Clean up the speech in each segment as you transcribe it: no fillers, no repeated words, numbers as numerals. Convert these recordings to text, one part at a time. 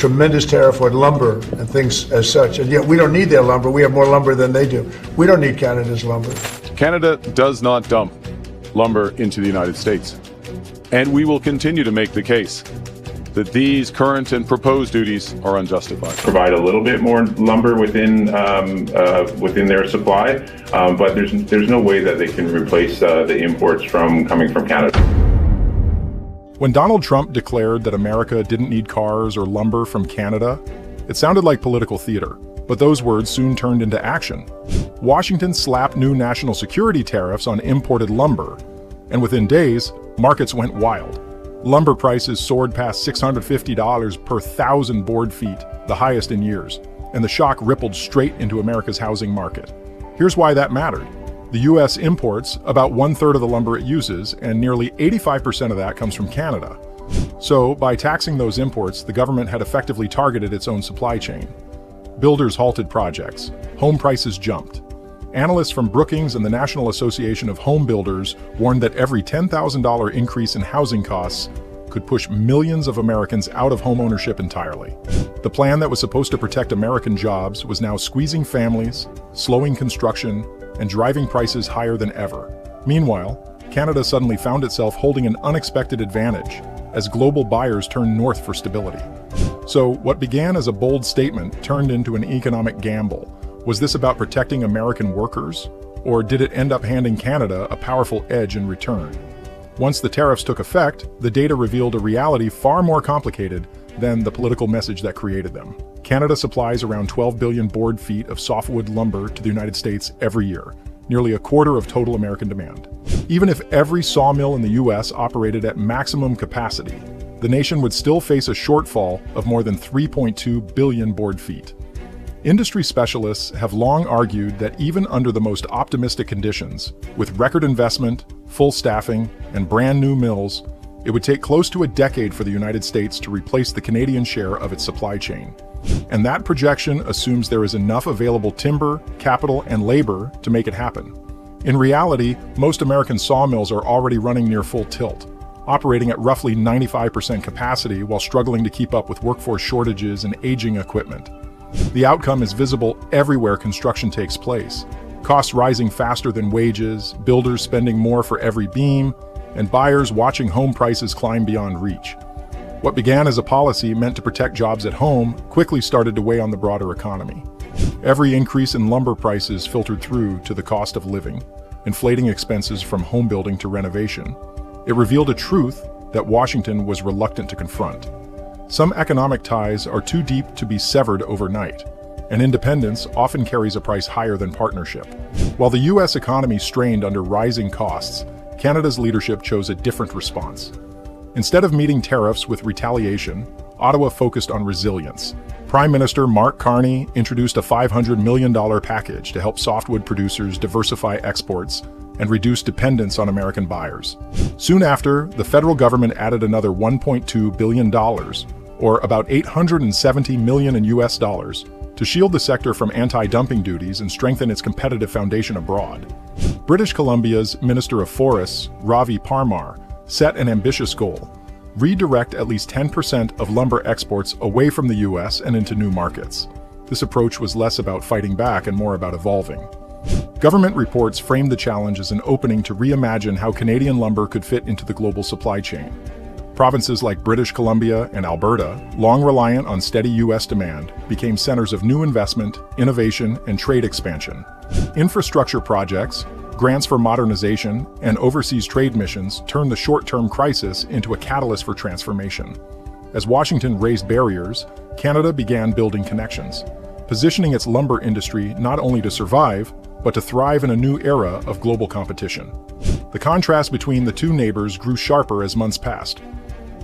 tremendous tariff on lumber and things as such. And yet we don't need their lumber. We have more lumber than they do. We don't need Canada's lumber. Canada does not dump lumber into the United States. And we will continue to make the case that these current and proposed duties are unjustified. Provide a little bit more lumber within their supply, but there's no way that they can replace the imports coming from Canada. When Donald Trump declared that America didn't need cars or lumber from Canada, it sounded like political theater, but those words soon turned into action. Washington slapped new national security tariffs on imported lumber, and within days, markets went wild. Lumber prices soared past $650 per 1,000 board feet, the highest in years, and the shock rippled straight into America's housing market. Here's why that mattered. The U.S. imports about 1/3 of the lumber it uses, and nearly 85% of that comes from Canada. So, by taxing those imports, the government had effectively targeted its own supply chain. Builders halted projects. Home prices jumped. Analysts from Brookings and the National Association of Home Builders warned that every $10,000 increase in housing costs could push millions of Americans out of home ownership entirely. The plan that was supposed to protect American jobs was now squeezing families, slowing construction, and driving prices higher than ever. Meanwhile, Canada suddenly found itself holding an unexpected advantage as global buyers turned north for stability. So, what began as a bold statement turned into an economic gamble. Was this about protecting American workers, or did it end up handing Canada a powerful edge in return? Once the tariffs took effect, the data revealed a reality far more complicated than the political message that created them. Canada supplies around 12 billion board feet of softwood lumber to the United States every year, nearly a quarter of total American demand. Even if every sawmill in the U.S. operated at maximum capacity, the nation would still face a shortfall of more than 3.2 billion board feet. Industry specialists have long argued that even under the most optimistic conditions, with record investment, full staffing, and brand new mills, it would take close to a decade for the United States to replace the Canadian share of its supply chain. And that projection assumes there is enough available timber, capital, and labor to make it happen. In reality, most American sawmills are already running near full tilt, operating at roughly 95% capacity while struggling to keep up with workforce shortages and aging equipment. The outcome is visible everywhere construction takes place. Costs rising faster than wages, builders spending more for every beam, and buyers watching home prices climb beyond reach. What began as a policy meant to protect jobs at home quickly started to weigh on the broader economy. Every increase in lumber prices filtered through to the cost of living, inflating expenses from home building to renovation. It revealed a truth that Washington was reluctant to confront. Some economic ties are too deep to be severed overnight, and independence often carries a price higher than partnership. While the U.S. economy strained under rising costs, Canada's leadership chose a different response. Instead of meeting tariffs with retaliation, Ottawa focused on resilience. Prime Minister Mark Carney introduced a $500 million package to help softwood producers diversify exports and reduce dependence on American buyers. Soon after, the federal government added another $1.2 billion, or about $870 million in US dollars, to shield the sector from anti-dumping duties and strengthen its competitive foundation abroad. British Columbia's Minister of Forests, Ravi Parmar, set an ambitious goal: redirect at least 10% of lumber exports away from the US and into new markets. This approach was less about fighting back and more about evolving. Government reports framed the challenge as an opening to reimagine how Canadian lumber could fit into the global supply chain. Provinces like British Columbia and Alberta, long reliant on steady U.S. demand, became centers of new investment, innovation, and trade expansion. Infrastructure projects, grants for modernization, and overseas trade missions turned the short-term crisis into a catalyst for transformation. As Washington raised barriers, Canada began building connections, positioning its lumber industry not only to survive, but to thrive in a new era of global competition. The contrast between the two neighbors grew sharper as months passed.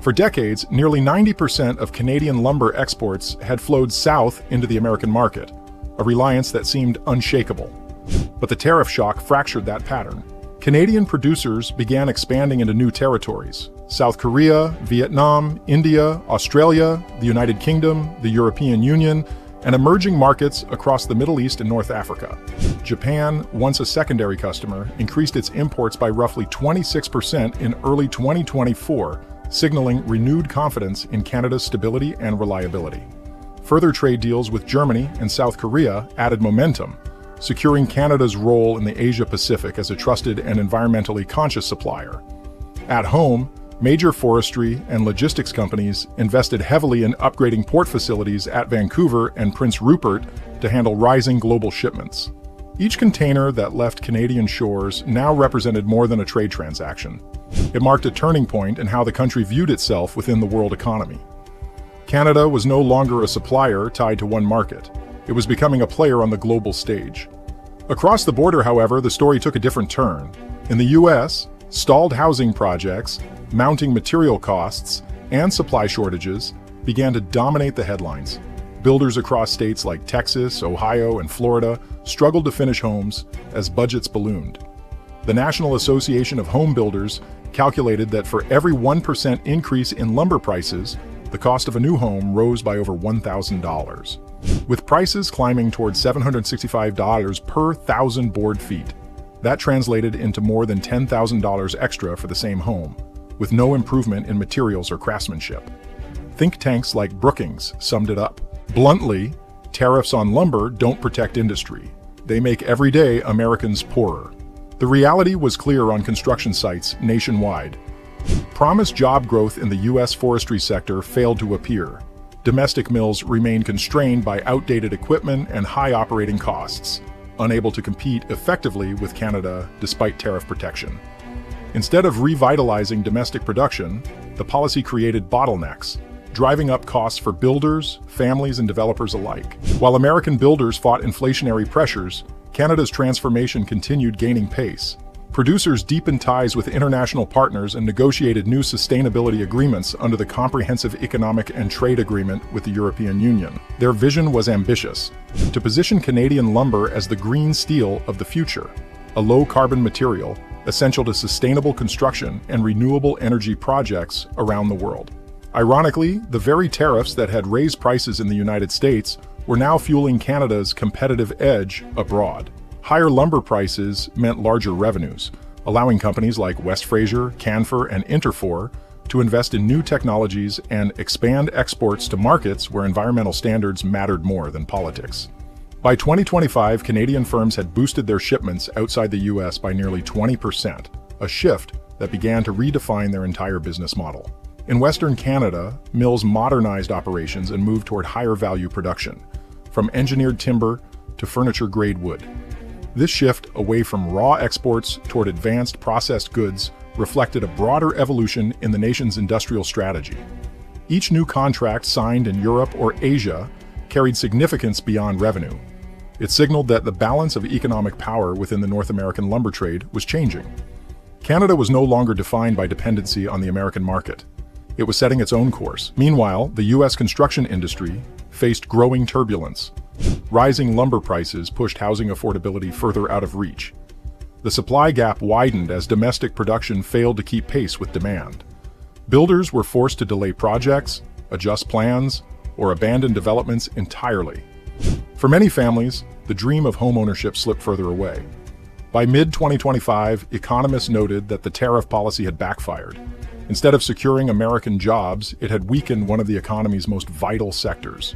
For decades, nearly 90% of Canadian lumber exports had flowed south into the American market, a reliance that seemed unshakable. But the tariff shock fractured that pattern. Canadian producers began expanding into new territories: South Korea, Vietnam, India, Australia, the United Kingdom, the European Union, and emerging markets across the Middle East and North Africa. Japan, once a secondary customer, increased its imports by roughly 26% in early 2024, signaling renewed confidence in Canada's stability and reliability. Further trade deals with Germany and South Korea added momentum, securing Canada's role in the Asia-Pacific as a trusted and environmentally conscious supplier. At home, major forestry and logistics companies invested heavily in upgrading port facilities at Vancouver and Prince Rupert to handle rising global shipments. Each container that left Canadian shores now represented more than a trade transaction. It marked a turning point in how the country viewed itself within the world economy. Canada was no longer a supplier tied to one market. It was becoming a player on the global stage. Across the border, however, the story took a different turn. In the U.S., stalled housing projects, mounting material costs, and supply shortages began to dominate the headlines. Builders across states like Texas, Ohio, and Florida struggled to finish homes as budgets ballooned. The National Association of Home Builders calculated that for every 1% increase in lumber prices, the cost of a new home rose by over $1,000. With prices climbing towards $765 per 1,000 board feet, that translated into more than $10,000 extra for the same home, with no improvement in materials or craftsmanship. Think tanks like Brookings summed it up. Bluntly, tariffs on lumber don't protect industry. They make everyday Americans poorer. The reality was clear on construction sites nationwide. Promised job growth in the U.S. forestry sector failed to appear. Domestic mills remained constrained by outdated equipment and high operating costs, unable to compete effectively with Canada despite tariff protection. Instead of revitalizing domestic production, the policy created bottlenecks, driving up costs for builders, families, and developers alike. While American builders fought inflationary pressures, Canada's transformation continued gaining pace. Producers deepened ties with international partners and negotiated new sustainability agreements under the Comprehensive Economic and Trade Agreement with the European Union. Their vision was ambitious: to position Canadian lumber as the green steel of the future, a low-carbon material essential to sustainable construction and renewable energy projects around the world. Ironically, the very tariffs that had raised prices in the United States were now fueling Canada's competitive edge abroad. Higher lumber prices meant larger revenues, allowing companies like West Fraser, Canfor, and Interfor to invest in new technologies and expand exports to markets where environmental standards mattered more than politics. By 2025, Canadian firms had boosted their shipments outside the U.S. by nearly 20%, a shift that began to redefine their entire business model. In Western Canada, mills modernized operations and moved toward higher value production, from engineered timber to furniture-grade wood. This shift away from raw exports toward advanced processed goods reflected a broader evolution in the nation's industrial strategy. Each new contract signed in Europe or Asia carried significance beyond revenue. It signaled that the balance of economic power within the North American lumber trade was changing. Canada was no longer defined by dependency on the American market. It was setting its own course. Meanwhile, the U.S. construction industry faced growing turbulence. Rising lumber prices pushed housing affordability further out of reach. The supply gap widened as domestic production failed to keep pace with demand. Builders were forced to delay projects, adjust plans, or abandon developments entirely. For many families, the dream of homeownership slipped further away. By mid-2025, economists noted that the tariff policy had backfired. Instead of securing American jobs, it had weakened one of the economy's most vital sectors.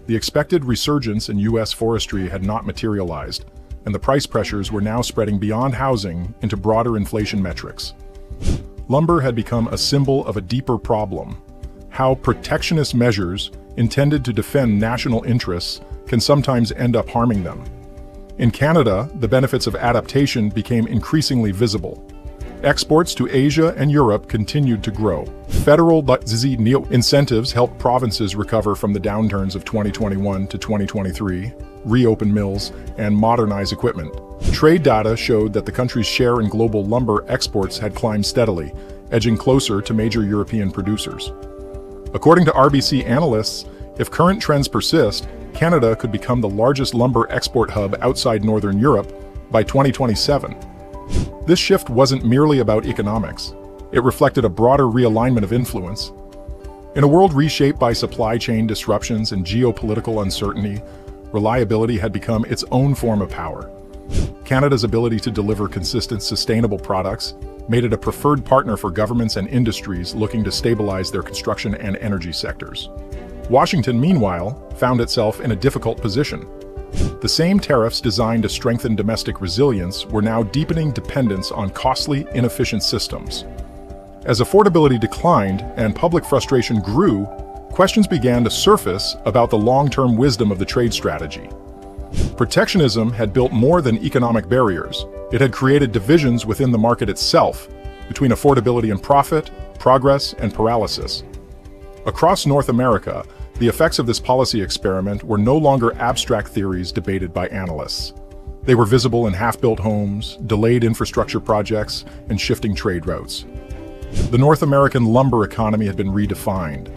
The expected resurgence in U.S. forestry had not materialized, and the price pressures were now spreading beyond housing into broader inflation metrics. Lumber had become a symbol of a deeper problem: how protectionist measures intended to defend national interests can sometimes end up harming them. In Canada, the benefits of adaptation became increasingly visible. Exports to Asia and Europe continued to grow. Federal incentives helped provinces recover from the downturns of 2021 to 2023, reopen mills, and modernize equipment. Trade data showed that the country's share in global lumber exports had climbed steadily, edging closer to major European producers. According to RBC analysts, if current trends persist, Canada could become the largest lumber export hub outside Northern Europe by 2027. This shift wasn't merely about economics. It reflected a broader realignment of influence. In a world reshaped by supply chain disruptions and geopolitical uncertainty, reliability had become its own form of power. Canada's ability to deliver consistent, sustainable products made it a preferred partner for governments and industries looking to stabilize their construction and energy sectors. Washington, meanwhile, found itself in a difficult position. The same tariffs designed to strengthen domestic resilience were now deepening dependence on costly, inefficient systems. As affordability declined and public frustration grew, questions began to surface about the long-term wisdom of the trade strategy. Protectionism had built more than economic barriers. It had created divisions within the market itself, between affordability and profit, progress and paralysis. Across North America, the effects of this policy experiment were no longer abstract theories debated by analysts. They were visible in half-built homes, delayed infrastructure projects, and shifting trade routes. The North American lumber economy had been redefined.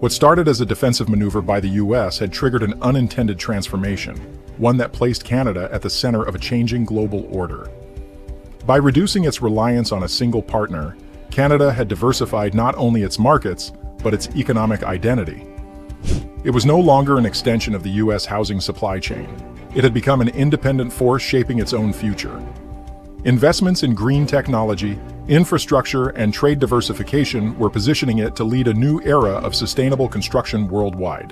What started as a defensive maneuver by the U.S. had triggered an unintended transformation, one that placed Canada at the center of a changing global order. By reducing its reliance on a single partner, Canada had diversified not only its markets, but its economic identity. It was no longer an extension of the U.S. housing supply chain. It had become an independent force shaping its own future. Investments in green technology, infrastructure, and trade diversification were positioning it to lead a new era of sustainable construction worldwide.